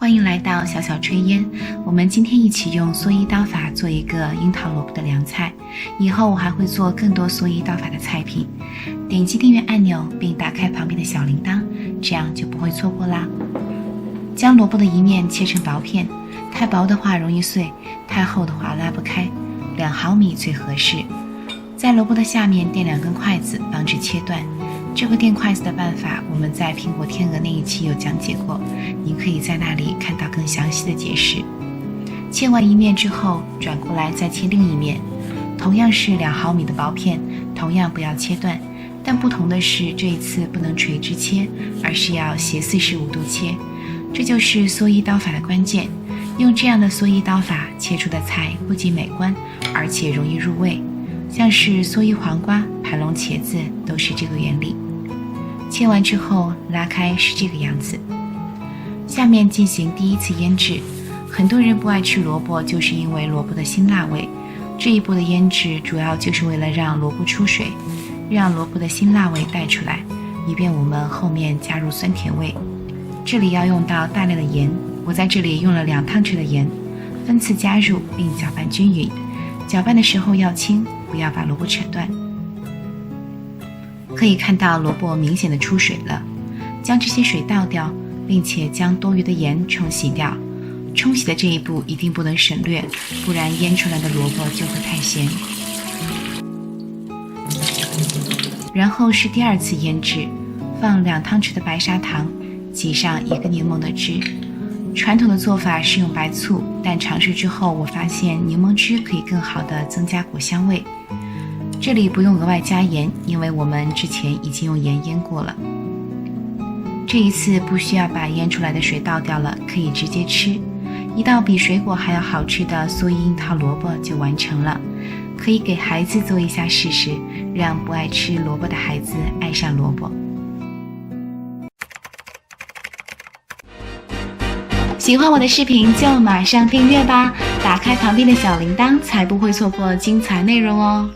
欢迎来到小小炊烟。我们今天一起用蓑衣刀法做一个樱桃萝卜的凉菜，以后我还会做更多蓑衣刀法的菜品。点击订阅按钮并打开旁边的小铃铛，这样就不会错过啦。将萝卜的一面切成薄片，太薄的话容易碎，太厚的话拉不开，2毫米最合适。在萝卜的下面垫2根筷子，防止切断。这个垫筷子的办法，我们在苹果天鹅那一期有讲解过，您可以在那里看到更详细的解释。切完一面之后，转过来再切另一面，同样是2毫米的薄片，同样不要切断，但不同的是，这一次不能垂直切，而是要斜45度切。这就是蓑衣刀法的关键。用这样的蓑衣刀法切出的菜不仅美观，而且容易入味。像是蓑衣黄瓜、盘龙茄子都是这个原理。切完之后拉开是这个样子。下面进行第一次腌制。很多人不爱吃萝卜，就是因为萝卜的辛辣味。这一步的腌制主要就是为了让萝卜出水，让萝卜的辛辣味带出来，以便我们后面加入酸甜味。这里要用到大量的盐，我在这里用了2汤匙的盐，分次加入并搅拌均匀。搅拌的时候要轻，不要把萝卜扯断。可以看到萝卜明显的出水了，将这些水倒掉，并且将多余的盐冲洗掉。冲洗的这一步一定不能省略，不然腌出来的萝卜就会太咸。然后是第2次腌制，放2汤匙的白砂糖，挤上1个柠檬的汁。传统的做法是用白醋，但尝试之后我发现柠檬汁可以更好的增加果香味。这里不用额外加盐，因为我们之前已经用盐腌过了。这一次不需要把腌出来的水倒掉了，可以直接吃。一道比水果还要好吃的蓑衣樱桃萝卜就完成了。可以给孩子做一下试试，让不爱吃萝卜的孩子爱上萝卜。喜欢我的视频就马上订阅吧，打开旁边的小铃铛，才不会错过精彩内容哦。